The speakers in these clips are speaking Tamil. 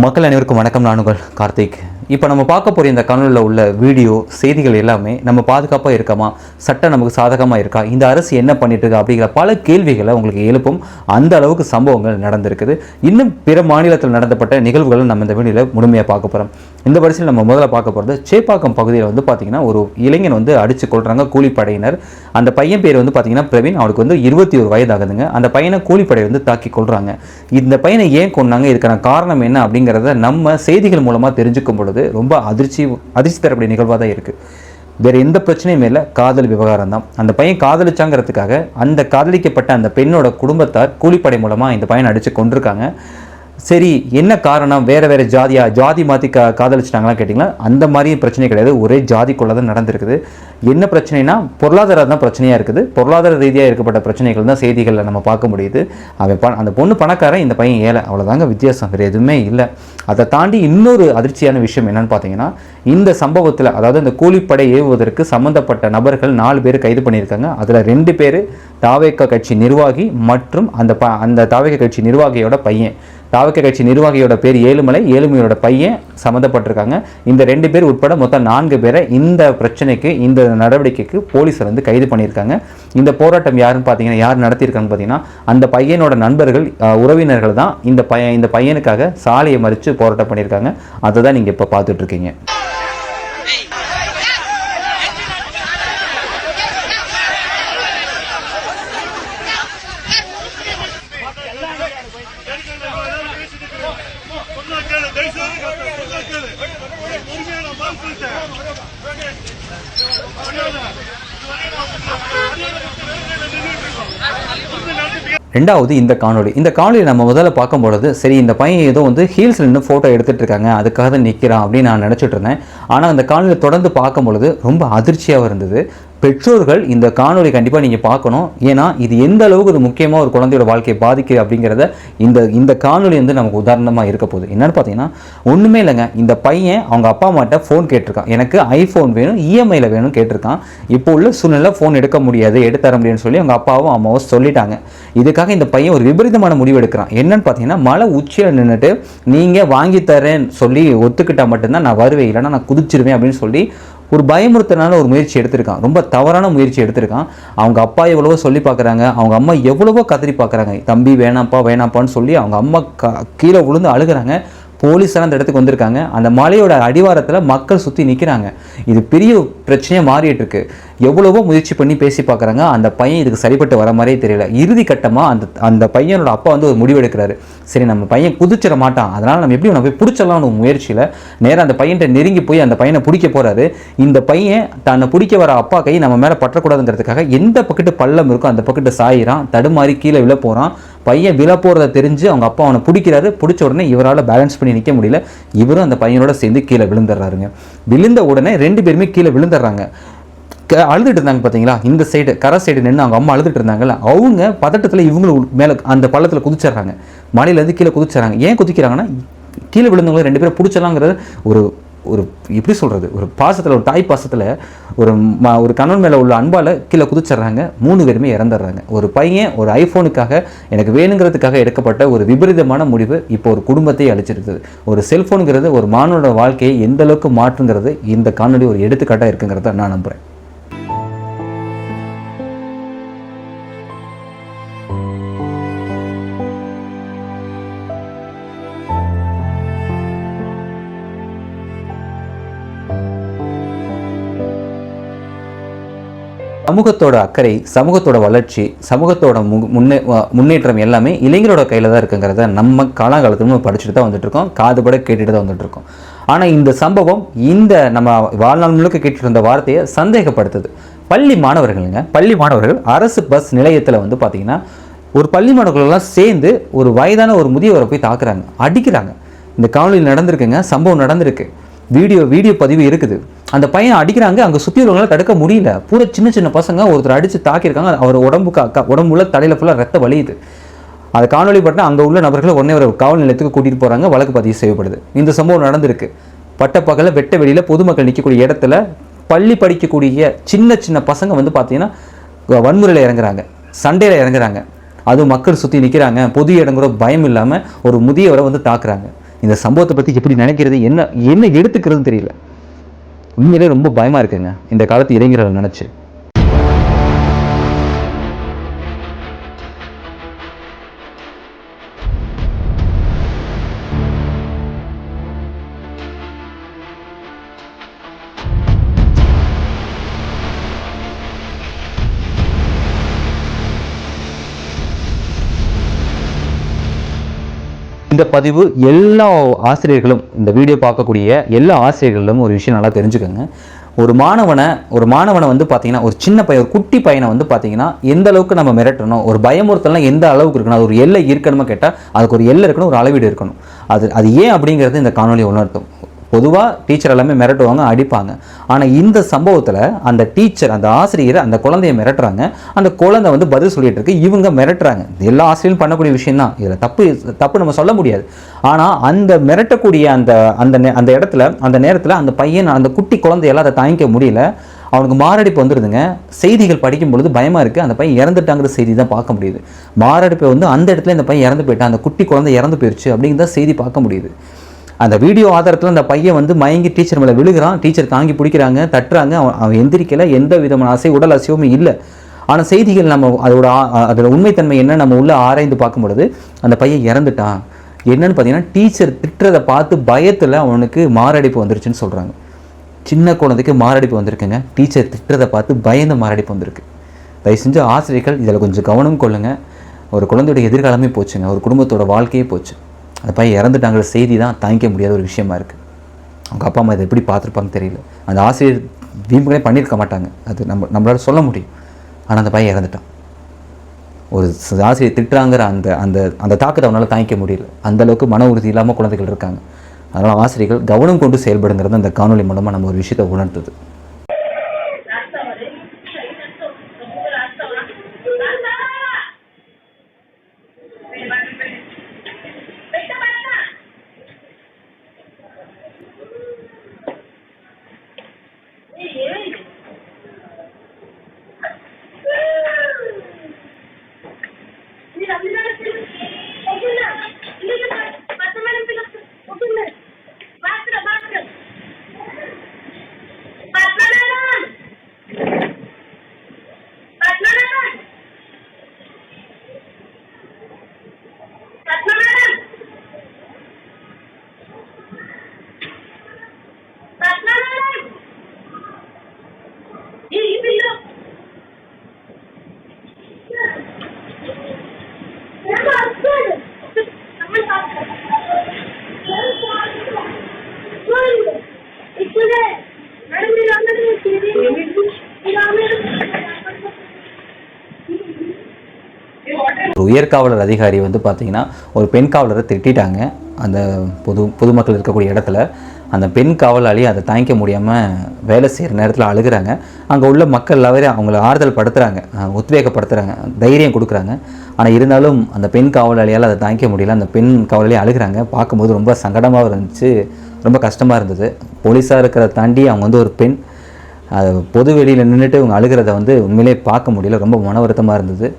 மக்கள் அனைவருக்கும் வணக்கம். நான் உங்கள் கார்த்திக். இப்போ நம்ம பார்க்க போகிற இந்த காணொலியில் உள்ள வீடியோ செய்திகள் எல்லாமே நம்ம பாதுகாப்பாக இருக்கமா, சட்டம் நமக்கு சாதகமாக இருக்கா, இந்த அரசு என்ன பண்ணிட்டு இருக்கா அப்படிங்கிற பல கேள்விகளை உங்களுக்கு எழுப்பும் அந்த அளவுக்கு சம்பவங்கள் நடந்திருக்குது. இன்னும் பிற மாநிலத்தில் நடந்தப்பட்ட நிகழ்வுகளை நம்ம இந்த வீடியோவில் முழுமையாக பார்க்க போகிறோம். இந்த வரிசையில் நம்ம முதல்ல பார்க்க போகிறது சேப்பாக்கம் பகுதியில் வந்து பார்த்திங்கன்னா ஒரு இளைஞன் வந்து அடித்து கொள்கிறாங்க கூலிப்படையினர். அந்த பையன் பேர் வந்து பார்த்திங்கன்னா பிரவீன். அவனுக்கு வந்து 21 வயது ஆகுதுங்க. அந்த பையனை கூலிப்படை வந்து தாக்கி கொள்கிறாங்க. இந்த பையனை ஏன் கொண்டாங்க, இதுக்கான காரணம் என்ன அப்படிங்கிறத நம்ம செய்திகள் மூலமாக தெரிஞ்சுக்கும் பொழுது ரொம்ப அதிர்ச்சி தரக்கூடிய நிகழ்வாக தான் இருக்குது. வேறு எந்த பிரச்சனையும் இல்லை, காதல் விவகாரம் தான். அந்த பையன் காதலிச்சாங்கிறதுக்காக அந்த காதலிக்கப்பட்ட அந்த பெண்ணோட குடும்பத்தார் கூலிப்படை மூலமாக இந்த பையனை அடித்து கொண்டிருக்காங்க. சரி, என்ன காரணம், வேறு ஜாதி மாற்றி காதலிச்சிட்டாங்களா கேட்டிங்களா? அந்த மாதிரி பிரச்சனை கிடையாது, ஒரே ஜாதிக்குள்ளே தான் நடந்திருக்குது. என்ன பிரச்சனைனா பொருளாதாரம் தான் பிரச்சனையாக இருக்குது. பொருளாதார ரீதியாக இருக்கப்பட்ட பிரச்சனைகள் தான் செய்திகளில் நம்ம பார்க்க முடியுது. அந்த பொண்ணு பணக்காரன், இந்த பையன் ஏழை, அவ்வளோதாங்க வித்தியாசம், வேறு எதுவுமே இல்லை. அதை தாண்டி இன்னொரு அதிர்ச்சியான விஷயம் என்னென்னு பார்த்தீங்கன்னா, இந்த சம்பவத்தில் அதாவது இந்த கூலிப்படை ஏவுவதற்கு சம்மந்தப்பட்ட நபர்கள் 4 பேர் கைது பண்ணியிருக்காங்க. அதில் 2 பேர் தாவேக கட்சி நிர்வாகி மற்றும் அந்த தாவேக கட்சி நிர்வாகியோட பையன். தாவேக கட்சி நிர்வாகியோட பேர் ஏழுமலையோட பையன் சம்மந்தப்பட்டிருக்காங்க. இந்த 2 பேர் உட்பட மொத்தம் 4 பேரை இந்த பிரச்சனைக்கு, இந்த நடவடிக்கைக்கு போலீஸர் வந்து கைது பண்ணியிருக்காங்க. இந்த போராட்டம் யாருன்னு பார்த்தீங்கன்னா, யார் நடத்தியிருக்காங்கன்னு பார்த்தீங்கன்னா, அந்த பையனோட நண்பர்கள், உறவினர்கள் தான் இந்த பையனுக்காக சாலையை மறித்து போராட்டம் பண்ணியிருக்காங்க. அதை தான் நீங்கள் இப்போ பார்த்துட்ருக்கீங்க. ரெண்டாவது இந்த காணொலி நம்ம முதல்ல பார்க்கும்பொழுது சரி, இந்த பையன் ஏதோ வந்து ஹீல்ஸில் நின்று ஃபோட்டோ எடுத்துகிட்டு இருக்காங்க, அதுக்காக தான் நிற்கிறான் அப்படின்னு நான் நினச்சிட்டு இருந்தேன். ஆனால் அந்த காணொலியை தொடர்ந்து பார்க்கும்பொழுது ரொம்ப அதிர்ச்சியாக இருந்தது. பெற்றோர்கள் இந்த காணொலி கண்டிப்பாக நீங்கள் பார்க்கணும். ஏன்னா இது எந்த அளவுக்கு ஒரு முக்கியமாக ஒரு குழந்தையோட வாழ்க்கையை பாதிக்குது அப்படிங்கிறத இந்த காணொலி வந்து நமக்கு உதாரணமாக இருக்க போகுது. என்னென்னு பார்த்தீங்கன்னா, ஒன்றுமே இல்லைங்க. இந்த பையன் அவங்க அப்பா அம்மாட்ட ஃபோன் கேட்டிருக்கான், எனக்கு ஐஃபோன் வேணும், இஎம்ஐயில் வேணும் கேட்டிருக்கான். இப்போ உள்ள சூழ்நிலை ஃபோன் எடுக்க முடியாது, எடுத்தர முடியும்னு சொல்லி அவங்க அப்பாவும் அம்மாவும் சொல்லிட்டாங்க. இதுக்காக இந்த பையன் ஒரு விபரீதமான முடிவு எடுக்கிறான். என்னன்னு பார்த்தீங்கன்னா, மலை உச்சியில் நின்றுட்டு நீங்கள் வாங்கி தரேன்னு சொல்லி ஒத்துக்கிட்டால் மட்டும்தான் நான் வருவேன், இல்லைன்னா நான் குதிச்சிருவேன் அப்படின்னு சொல்லி ஒரு பயமுறுத்தினால ஒரு முயற்சி எடுத்திருக்கான். ரொம்ப தவறான முயற்சி எடுத்திருக்கான். அவங்க அப்பா எவ்வளவோ சொல்லி பார்க்குறாங்க, அவங்க அம்மா எவ்வளவோ கதறி பார்க்குறாங்க, தம்பி வேணாப்பான்னு சொல்லி அவங்க அம்மா கீழே விழுந்து அழுகிறாங்க. போலீஸார் அந்த இடத்துக்கு வந்திருக்காங்க. அந்த மலையோட அடிவாரத்தில் மக்கள் சுற்றி நிற்கிறாங்க. இது பெரிய பிரச்சனையாக மாறிட்டு இருக்கு. எவ்வளவோ முயற்சி பண்ணி பேசி பார்க்குறாங்க. அந்த பையன் இதுக்கு சரிப்பட்டு வர மாதிரியே தெரியல. இறுதி கட்டமாக அந்த பையனோட அப்பா வந்து ஒரு முடிவு எடுக்கிறாரு. சரி, நம்ம பையன் குதிச்சிட மாட்டான், அதனால் நம்ம எப்படி போய் பிடிச்சலாம்னு ஒரு முயற்சியில் நேராக அந்த பையன்கிட்ட நெருங்கி போய் அந்த பையனை பிடிக்க போகிறாரு. இந்த பையன் தன்னை பிடிக்க வர அப்பா கை நம்ம மேலே பற்றக்கூடாதுங்கிறதுக்காக எந்த பக்கத்து பள்ளம் இருக்கோ அந்த பக்கத்து சாயிறான், தடுமாறி கீழே விழ போகிறான். பையன் விழ போகிறத தெரிஞ்சு அவங்க அப்பா அவனை பிடிக்கிறாரு. பிடிச்ச உடனே இவரால் பேலன்ஸ் பண்ணி நிற்க முடியல. இவரும் அந்த பையனோட சேர்ந்து கீழே விழுந்துடுறாருங்க. விழுந்த உடனே 2 பேருமே கீழே விழுந்துடுறாங்க. அழுதுட்டு இருந்தாங்க பார்த்தீங்களா, இந்த சைடு கரை சைடு நின்று அவங்க அம்மா அழுதுட்டு இருந்தாங்கல்ல, அவங்க பதட்டத்தில் இவங்களும் மேலே அந்த பள்ளத்தில் குதிச்சிடுறாங்க. மலையிலேருந்து கீழே குதிச்சிடறாங்க. ஏன் குதிக்கிறாங்கன்னா, கீழே விழுந்தவங்களை 2 பேரை பிடிச்சலாங்கிறது ஒரு எப்படி சொல்கிறது, ஒரு பாசத்தில், ஒரு தாய் பாசத்தில், ஒரு கணவன் மேலே உள்ள அன்பால் கீழே குதிச்சிட்றாங்க. 3 பேருமே இறந்துடுறாங்க. ஒரு பையன் ஒரு ஐஃபோனுக்காக, எனக்கு வேணுங்கிறதுக்காக எடுக்கப்பட்ட ஒரு விபரீதமான முடிவு இப்போ ஒரு குடும்பத்தை அழிச்சிருக்குது. ஒரு செல்ஃபோனுங்கிறது ஒரு மாணவனோட வாழ்க்கையை எந்த அளவுக்கு மாற்றுங்கிறது இந்த காணொலி ஒரு எடுத்துக்காட்டாக இருக்குங்கிறத நான் நம்புகிறேன். சமூகத்தோட அக்கறை, சமூகத்தோட வளர்ச்சி, சமூகத்தோட முன்னேற்றம் எல்லாமே இளைஞரோட கையில் தான் இருக்குங்கிறத நம்ம காலகாலத்துல படிச்சுட்டு தான் வந்துட்டுருக்கோம், காதுபட கேட்டுட்டு தான் வந்துட்டுருக்கோம். ஆனால் இந்த சம்பவம் நம்ம வாழ்நாள் முழுக்க கேட்டுட்டு இருந்த வார்த்தையை சந்தேகப்படுத்துது. பள்ளி மாணவர்கள் அரசு பஸ் நிலையத்தில் வந்து பார்த்திங்கன்னா, ஒரு பள்ளி மாணவர்களெல்லாம் சேர்ந்து ஒரு வயதான ஒரு முதியவரை போய் தாக்குறாங்க, அடிக்கிறாங்க. இந்த காணொலியில் நடந்திருக்குங்க, சம்பவம் நடந்திருக்கு. வீடியோ பதிவு இருக்குது. அந்த பையன் அடிக்கிறாங்க, அங்கே சுற்றி உள்ளவங்களால தடுக்க முடியல. பூரா சின்ன பசங்க ஒருத்தர் அடித்து தாக்கியிருக்காங்க. அவர் உடம்புல தலையில் ஃபுல்லாக ரத்த வலியுது. அதை காணொலி பட்டினா அங்கே உள்ள நபர்களை உடனே ஒரு காவல் நிலையத்துக்கு கூட்டிகிட்டு போகிறாங்க, வழக்கு பதிவு செய்யப்படுது. இந்த சம்பவம் நடந்திருக்கு. பட்டப்பகலில் வெட்ட வெளியில் பொதுமக்கள் நிற்கக்கூடிய இடத்துல பள்ளி படிக்கக்கூடிய சின்ன பசங்க வந்து பார்த்தீங்கன்னா வன்முறையில் இறங்குறாங்க, சண்டையில் இறங்குறாங்க. அதுவும் மக்கள் சுற்றி நிற்கிறாங்க, பொது இடங்கிற பயம் இல்லாமல் ஒரு முதியவரை வந்து தாக்குறாங்க. இந்த சம்பவத்தை பற்றி எப்படி நினைக்கிறது, என்ன எடுத்துக்கிறதுன்னு தெரியல. உண்மையிலே ரொம்ப பயமாக இருக்குங்க இந்த காலத்து இளைஞர்களை நினச்சி. இந்த பதிவு எல்லா ஆசிரியர்களும், இந்த வீடியோ பார்க்கக்கூடிய எல்லா ஆசிரியர்களும் ஒரு விஷயம் நல்லா தெரிஞ்சுக்கோங்க. ஒரு மாணவனை வந்து பார்த்தீங்கன்னா, ஒரு சின்ன பையன், ஒரு குட்டி பையனை வந்து பார்த்தீங்கன்னா எந்த அளவுக்கு நம்ம மிரட்டணும், ஒரு பயமுறுத்தலாம் எந்த அளவுக்கு இருக்கணும், அது ஒரு எல்லை இருக்கணுமா கேட்டால் அதுக்கு ஒரு எல்லை இருக்கணும், ஒரு அளவீடு இருக்கணும். அது ஏன் அப்படிங்கிறது இந்த காணொலி உணர்த்தும். பொதுவாக டீச்சர் எல்லாமே மிரட்டுவாங்க, அடிப்பாங்க. ஆனால் இந்த சம்பவத்தில் அந்த டீச்சர், அந்த ஆசிரியர் அந்த குழந்தைய மிரட்டுறாங்க, அந்த குழந்தை வந்து பதில் சொல்லிட்டு இருக்கு, இவங்க மிரட்டுறாங்க. எல்லா ஆசிரியரும் பண்ணக்கூடிய விஷயம் தான், இதில் தப்பு நம்ம சொல்ல முடியாது. ஆனால் அந்த மிரட்டக்கூடிய அந்த இடத்துல, அந்த நேரத்தில் அந்த பையன், அந்த குட்டி குழந்தையெல்லாம் அதை தாங்கிக்க முடியல, அவனுக்கு மாரடைப்பு வந்துடுதுங்க. செய்திகள் படிக்கும் பொழுது பயமாக இருக்குது, அந்த பையன் இறந்துட்டாங்கிற செய்தி தான் பார்க்க முடியுது. மாரடைப்பு வந்து அந்த இடத்துல இந்த பையன் இறந்து போயிட்டான், அந்த குட்டி குழந்தை இறந்து போயிடுச்சு அப்படிங்கிற செய்தி பார்க்க முடியுது. அந்த வீடியோ ஆதாரத்தில் அந்த பையன் வந்து மயங்கி டீச்சர் மேலே விழுகிறான், டீச்சர் தாங்கி பிடிக்கிறாங்க, தட்டுறாங்க, அவன் எந்திரிக்கலை, எந்த விதமான உடல் அசைவுமே இல்லை. ஆனால் செய்திகள் நம்ம அதோட உண்மைத்தன்மை என்ன நம்ம உள்ள ஆராய்ந்து பார்க்கும் பொழுது அந்த பையன் இறந்துட்டான். என்னன்னு பார்த்தீங்கன்னா, டீச்சர் திட்டுறதை பார்த்து பயத்தில் அவனுக்கு மாரடைப்பு வந்துருச்சுன்னு சொல்கிறாங்க. சின்ன குழந்தைக்கு மாரடைப்பு வந்திருக்குங்க, டீச்சர் திட்டுறதை பார்த்து பயந்து மாரடைப்பு வந்திருக்கு. தயவு செஞ்சு ஆசிரியர்கள் இதில் கொஞ்சம் கவனம் கொள்ளுங்கள். ஒரு குழந்தையோட எதிர்காலமே போச்சுங்க, ஒரு குடும்பத்தோட வாழ்க்கையே போச்சு. அந்த பையன் இறந்துட்டாங்கிற செய்தி தான் தாங்கிக்க முடியாத ஒரு விஷயமா இருக்குது. அவங்க அப்பா அம்மா இதை எப்படி பார்த்துருப்பாங்கன்னு தெரியல. அந்த ஆசிரியர் வீம்புகளே பண்ணியிருக்க மாட்டாங்க, அது நம்மளால சொல்ல முடியும். ஆனால் அந்த பையன் இறந்துட்டான். ஒரு ஆசிரியர் திட்டுறாங்கிற அந்த தாக்கத்தை அவனால் தாங்கிக்க முடியல. அந்தளவுக்கு மன உறுதி இல்லாமல் குழந்தைகள் இருக்காங்க. அதனால் ஆசிரியர்கள் கவனம் கொண்டு செயல்படுங்கிறது அந்த காணொலி மூலமாக நம்ம ஒரு விஷயத்தை உணர்த்துது. ஒரு உயர்காவலர் அதிகாரி வந்து பார்த்திங்கன்னா ஒரு பெண் காவலரை திட்டாங்க. அந்த பொதுமக்கள் இருக்கக்கூடிய இடத்துல அந்த பெண் காவலாளி அதை தாங்கிக்க முடியாமல் வேலை செய்கிற நேரத்தில் அழுகிறாங்க. அங்கே உள்ள மக்கள் எல்லாரும் அவங்கள ஆறுதல் படுத்துகிறாங்க, உத்வேகப்படுத்துகிறாங்க, தைரியம் கொடுக்குறாங்க. ஆனால் இருந்தாலும் அந்த பெண் காவலாளியால் அதை தாங்கிக்க முடியல. அந்த பெண் காவலாளி அழுகிறாங்க. பார்க்கும்போது ரொம்ப சங்கடமாக இருந்துச்சு, ரொம்ப கஷ்டமாக இருந்தது. போலீஸாக இருக்கிறத தாண்டி அவங்க வந்து ஒரு பெண், அது பொது வெளியில் நின்றுட்டு அவங்க அழுகிறத வந்து உண்மையிலே பார்க்க முடியல. ரொம்ப மன வருத்தமாக இருந்தது.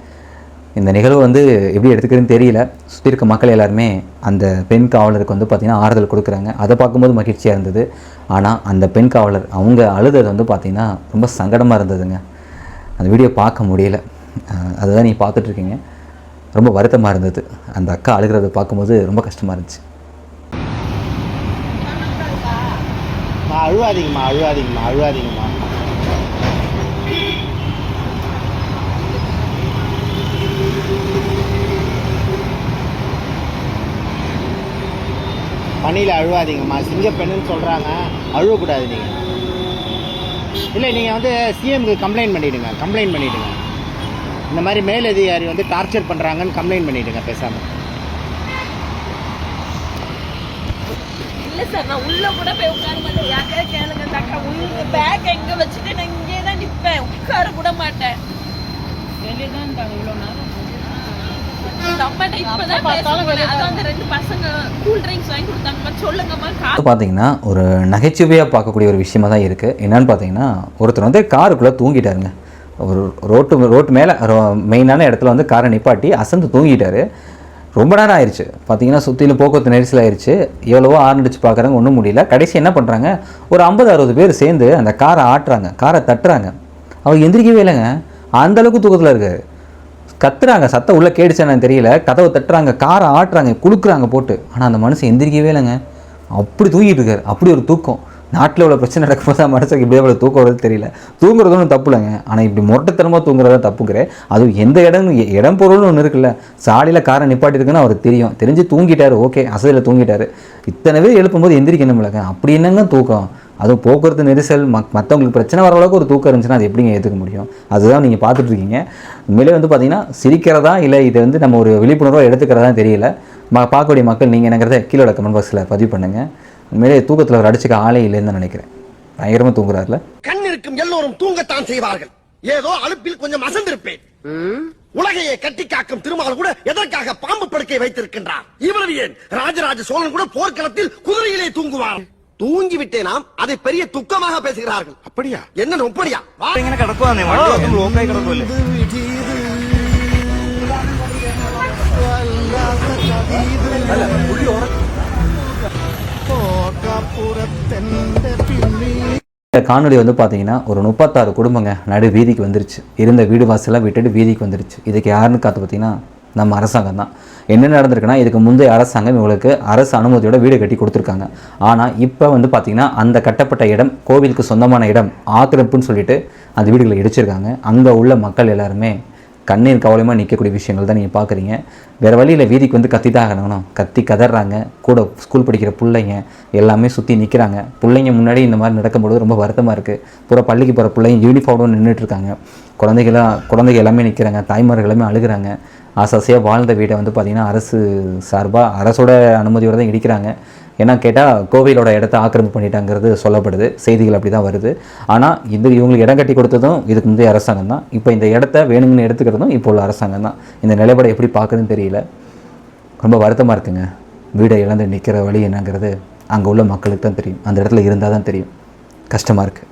இந்த நிகழ்வு வந்து எப்படி எடுத்துக்கிறதுன்னு தெரியல. சுற்றி இருக்க மக்கள் எல்லாருமே அந்த பெண் காவலருக்கு வந்து பார்த்திங்கன்னா ஆறுதல் கொடுக்குறாங்க. அதை பார்க்கும்போது மகிழ்ச்சியாக இருந்தது. ஆனால் அந்த பெண் காவலர் அவங்க அழுதது வந்து பார்த்திங்கன்னா ரொம்ப சங்கடமாக இருந்ததுங்க. அந்த வீடியோ பார்க்க முடியல, அதுதான் நீங்கள் பார்த்துட்ருக்கீங்க. ரொம்ப வருத்தமாக இருந்தது. அந்த அக்கா அழுகிறத பார்க்கும்போது ரொம்ப கஷ்டமாக இருந்துச்சு. அழுவாதீங்கம்மா. பணியில் அழுவாதீங்கம்மா, சிங்கப்பெண்ணுன்னு சொல்கிறாங்க, அழுவக்கூடாது நீங்கள். இல்லை, நீங்கள் வந்து சிஎம்க்கு கம்ப்ளைண்ட் பண்ணிவிடுங்க. இந்த மாதிரி மேலதிகாரி வந்து டார்ச்சர் பண்ணுறாங்கன்னு கம்ப்ளைண்ட் பண்ணிவிடுங்க பேசாமல். இல்லை சார், நான் உள்ளே கூட போய் உட்கார மாட்டேன். யாருக்காவது கேளுங்க தாக்கா, உள்ள பேக் எங்கே வச்சுட்டு நான் இங்கே தான் நிற்பேன், உட்கார கூட மாட்டேன். வெளியே தான் இருக்காங்க இவ்வளோ நேரம். பார்த்தீங்கன்னா ஒரு நகைச்சுவையாக பார்க்கக்கூடிய ஒரு விஷயமா தான் இருக்குது. என்னன்னு பார்த்தீங்கன்னா, ஒருத்தர் வந்து காருக்குள்ளே தூங்கிட்டாருங்க. ஒரு ரோட்டு மேலே மெயினான இடத்துல வந்து காரை நிப்பாட்டி அசந்து தூங்கிட்டாரு. ரொம்ப நேரம் ஆயிடுச்சு பார்த்தீங்கன்னா, சுற்றிலும் போக்குவரத்து நெரிசல் ஆயிடுச்சு. எவ்வளவோ ஆரம்பிச்சு பார்க்குறாங்க, ஒன்றும் முடியல. கடைசி என்ன பண்ணுறாங்க, ஒரு 50-60 பேர் சேர்ந்து அந்த காரை ஆட்டுறாங்க, காரை தட்டுறாங்க. அவர் எந்திரிக்கவே இல்லைங்க, அந்தளவுக்கு தூக்கத்தில் இருக்காரு. கத்துறாங்க, சத்தம் உள்ளே கேடுச்சானு தெரியல, கதவை தட்டுறாங்க, காரை ஆட்டுறாங்க, குளுக்குறாங்க போட்டு. ஆனால் அந்த மனுஷன் எந்திரிக்கவே இல்லைங்க, அப்படி தூங்கிட்டு இருக்காரு. அப்படி ஒரு தூக்கம். நாட்டில் இவ்வளோ பிரச்சனை நடக்கும்போது தான் மனுஷனுக்கு இப்படியே இவ்வளோ தூக்கம் வருது தெரியல. தூங்குறது ஒன்றும் தப்பு இல்லைங்க, ஆனால் இப்படி மொட்டைத்தனமாக தூங்குறதா தப்புங்கிறேன். அதுவும் எந்த இடம் பொருள்னு ஒன்று இருக்குல்ல, சாலையில் காரை நிப்பாட்டிருக்குன்னு அவருக்கு தெரிஞ்சு தூங்கிட்டாரு. ஓகே, அசதியில் தூங்கிட்டாரு. இத்தனை பேர் எழுப்பும்போது எந்திரிக்கணும் இல்லைங்க, அப்படி என்னங்க தூக்கம்? அதுவும் போக்குவரத்து நெரிசல் மற்றவங்களுக்கு பிரச்சனை வர அளவுக்கு ஒரு தூக்கம் இருந்துச்சுன்னா அது எப்படிங்க ஏற்றுக்க முடியும்? அதுதான் நீங்கள் பார்த்துட்ருக்கீங்க. உண்மையிலே பார்த்தீங்கன்னா சிரிக்கிறதா இல்லை இதை நம்ம ஒரு விழிப்புணர்வாக எடுத்துக்கிறதா தெரியல. பார்க்கக்கூடிய மக்கள் நீங்கள் என்னங்கிறத கீழே கமெண்ட் பாக்ஸில் பதிவு பண்ணுங்கள். உண்மையிலே தூக்கத்தில் அவர் அடிச்சுக்க ஆளே இல்லைன்னு தான் நினைக்கிறேன். பயங்கரமாக தூங்குறாருல. கண் இருக்கும் எல்லோரும் தூங்கத்தான் செய்வார்கள். ஏதோ அலுப்பில் கொஞ்சம் அசந்திருப்பேன். உலகையே கட்டி காக்கும் திருமால் கூட எதற்காக பாம்பு படுக்கை வைத்திருக்கின்றார்? இவ்வளவு ஏன் ராஜராஜ சோழன் கூட போர்க்களத்தில் குதிரையிலே தூங்குவார். தூங்கி விட்டேனாம், அதை பெரிய துக்கமாக பேசுகிறார்கள். அப்படியா? என்ன நொப்படியா? ഇങ്ങനെ കിടക്കുവാന്നേ, വണ്ടി ഒക്കെ ബ്ലോക്കായി കിടക്കുമല്ലേ. இந்த காணொலி பார்த்தீங்கன்னா ஒரு 36 குடும்பங்க நடு வீதிக்கு வந்துருச்சு. இருந்த வீடு வாசலாம் விட்டுட்டு வீதிக்கு வந்துருச்சு. இதுக்கு யாருன்னு பார்த்தீங்கன்னா நம்ம அரசாங்கம் தான். என்ன நடந்திருக்குன்னா, இதுக்கு முந்தைய அரசாங்கம் இவங்களுக்கு அரசு அனுமதியோட வீடு கட்டி கொடுத்துருக்காங்க. ஆனால் இப்போ பார்த்தீங்கன்னா அந்த கட்டப்பட்ட இடம் கோவிலுக்கு சொந்தமான இடம் ஆக்கிரமிப்புன்னு சொல்லிட்டு அந்த வீடுகளை இடிச்சிருக்காங்க. அங்கே உள்ள மக்கள் எல்லாருமே கண்ணீர் கவலையமாக நிற்கக்கூடிய விஷயங்கள் தான் நீங்கள் பார்க்குறீங்க. வேறு வழியில் வீதிக்கு கத்தி தான் ஆகணும், கத்தி கதறாங்க. கூட ஸ்கூல் படிக்கிற பிள்ளைங்க எல்லாமே சுற்றி நிற்கிறாங்க. பிள்ளைங்க முன்னாடி இந்த மாதிரி நடக்கும்போது ரொம்ப வருத்தமாக இருக்குது. பூரா பள்ளிக்கு போகிற பிள்ளைங்க யூனிஃபார்மோடு நின்றுட்டுருக்காங்க. குழந்தைகள் எல்லாமே நிற்கிறாங்க, தாய்மார்கள் எல்லாமே அழுகிறாங்க. ஆசாசியாக வாழ்ந்த வீடை பார்த்திங்கன்னா அரசு சார்பாக அரசோட அனுமதியோடு தான் இடிக்கிறாங்க. ஏன்னா கேட்டால் கோவிலோட இடத்த ஆக்கிரமிப்பு பண்ணிட்டாங்கிறது சொல்லப்படுது, செய்திகள் அப்படி தான் வருது. ஆனால் இவங்களுக்கு இடம் கட்டி கொடுத்ததும் இதுக்கு முந்தைய அரசாங்கம் தான். இப்போ இந்த இடத்த வேணுங்கன்னு எடுத்துக்கிறதும் இப்போ உள்ள அரசாங்கம் தான். இந்த நிலைப்பாடை எப்படி பார்க்குறதுன்னு தெரியல. ரொம்ப வருத்தமாக இருக்குங்க. வீடை இழந்து நிற்கிற வழி என்னங்கிறது அங்கே உள்ள மக்களுக்கு தான் தெரியும். அந்த இடத்துல இருந்தால் தான் தெரியும். கஷ்டமாக இருக்குது.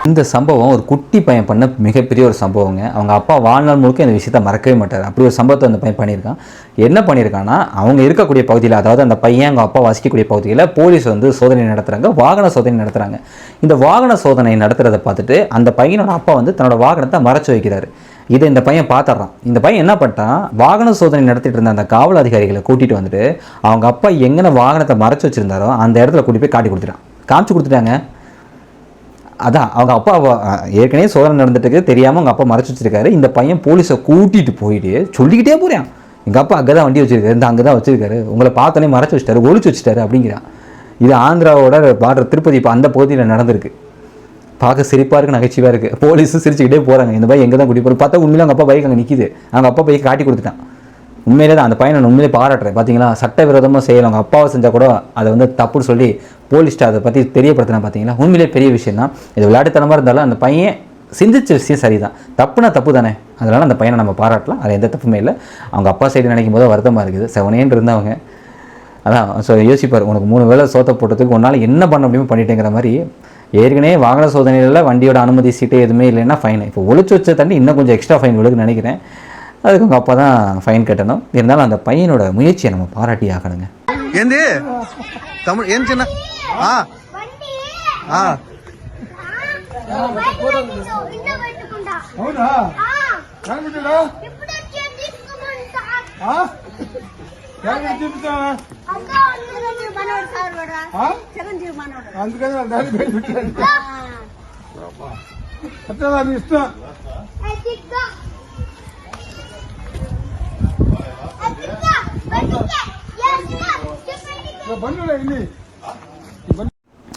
இந்த சம்பவம் ஒரு குட்டி பையன் பண்ண மிகப்பெரிய ஒரு சம்பவங்க. அவங்க அப்பா வாழ்நாள் முழுக்க இந்த விஷயத்தை மறக்கவே மாட்டார். அப்படி ஒரு சம்பவத்தை அந்த பையன் பண்ணியிருக்கான். என்ன பண்ணியிருக்கான்னா, அவங்க இருக்கக்கூடிய பகுதியில், அதாவது அந்த பையன் அவங்க அப்பா வசிக்கக்கூடிய பகுதியில் போலீஸ் சோதனை நடத்துகிறாங்க, வாகன சோதனை நடத்துகிறாங்க. இந்த வாகன சோதனை நடத்துகிறத பார்த்துட்டு அந்த பையனோட அப்பா தன்னோட வாகனத்தை மறைச்சு வைக்கிறாரு. இதை இந்த பையன் பார்த்துட்றான். இந்த பையன் என்ன பண்ணிட்டான், வாகன சோதனை நடத்திட்டு இருந்த அந்த காவல் அதிகாரிகளை கூட்டிகிட்டு வந்துட்டு அவங்க அப்பா எங்கே வாகனத்தை மறைச்சு வச்சுருந்தாரோ அந்த இடத்துல கூட்டி போய் காமிச்சு கொடுத்துட்டாங்க. அதான் அவங்க அப்பா ஏற்கனவே சோதனை நடந்துட்டு தெரியாமல் அவங்க அப்பா மறைச்சி வச்சிருக்காரு. இந்த பையன் போலீஸை கூட்டிகிட்டு போயிட்டு சொல்லிக்கிட்டே போகிறான், எங்கள் அப்பா அங்கே தான் வண்டி வச்சிருக்காரு, இந்த அங்கே தான் வச்சிருக்காரு, உங்களை பார்த்தோன்னே மறைச்சி வச்சிட்டாரு, ஒழிச்சு வச்சுட்டாரு அப்படிங்கிறான். இது ஆந்திராவோட பார்டர் திருப்பதி இப்போ அந்த பகுதியில் நடந்திருக்கு. பார்க்க சிரிப்பாக இருக்குது, நகைச்சுவாக இருக்குது. போலீஸும் சிரிச்சுக்கிட்டே போகிறாங்க. இந்த பையன் எங்கே தான் கூட்டி போகிற பார்த்தா உண்மையிலே அவங்க அப்பா பைக் அங்கே நிற்கிது. அவங்க அப்பா பைக் காட்டி கொடுத்துட்டான். உண்மையிலே தான் அந்த பையனை நான் உண்மையிலே பாராட்டுறேன். பார்த்தீங்களா, சட்டவிரோதமாக செய்யலாம், அவங்க அப்பாவை செஞ்சால் கூட அதை தப்புன்னு சொல்லி போலீஸ்ட்டு அதை பற்றி தெரியப்படுத்தினா. பார்த்தீங்களா, உண்மையிலே பெரிய விஷயம் தான். இது விளையாட்டுத்தனமாக இருந்தாலும் அந்த பையன் சிந்திச்ச விஷயம் சரிதான். தப்புனா தப்பு தானே, அதனால் அந்த பையனை நம்ம பாராட்டலாம். அது எந்த தப்புமே இல்லை. அவங்க அப்பா சைடு நினைக்கும் போது வருத்தமாக இருக்குது. செவனேன்னு இருந்தவங்க அதான் யோசிப்பார், உனக்கு 3 வேளை சோத்தை போட்டதுக்கு உன்னால் என்ன பண்ண முடியுமோ பண்ணிட்டேங்கிற மாதிரி. ஏற்கனவே வாகன சோதனையில் வண்டியோட அனுமதி சீட்டு எதுவுமே இல்லைன்னா ஃபைன். இப்போ ஒழிச்சு வச்ச தண்ணி இன்னும் கொஞ்சம் எக்ஸ்ட்ரா ஃபைன் விழுக்குன்னு நினைக்கிறேன். அதுக்கு உங்கள் அப்பா தான் ஃபைன் கட்டணும். இருந்தாலும் அந்த பையனோட முயற்சியை நம்ம பாராட்டி ஆகணுங்க. ఏంది తమ్ముడు ఏం చిన్న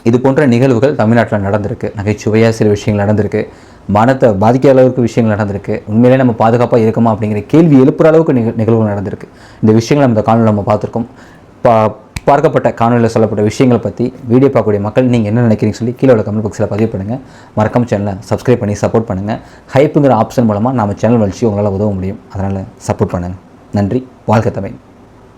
இது போன்ற நிகழ்வுகள் தமிழ்நாட்டில் நடந்திருக்கு. நகைச்சுவையாக சில விஷயங்கள் நடந்திருக்கு. மனத்தை பாதிக்காத அளவுக்கு விஷயங்கள் நடந்திருக்கு. உண்மையிலே நம்ம பாதுகாப்பாக இருக்குமா அப்படிங்கிற கேள்வி எழுப்புற அளவுக்கு நிகழ்வுகள் நடந்திருக்கு. இந்த விஷயங்களை நம்ம இந்த காணொலியில் நம்ம பார்த்துருக்கோம். பார்க்கப்பட்ட காணொலியில் சொல்லப்பட்ட விஷயங்களை பற்றி வீடியோ பார்க்கக்கூடிய மக்கள் நீங்கள் என்ன நினைக்கிறீங்கன்னு சொல்லி கீழே உள்ள கமெண்ட் பாக்ஸில் பதிவு பண்ணுங்கள். மறக்காம சேனலை சப்ஸ்கிரைப் பண்ணி சப்போர்ட் பண்ணுங்கள். ஹைப்புங்கிற ஆப்ஷன் மூலமாக நம்ம சேனல் வளர்ச்சி உங்களால் உதவ முடியும். அதனால் சப்போர்ட் பண்ணுங்கள். நன்றி. வாழ்க தமிழ்.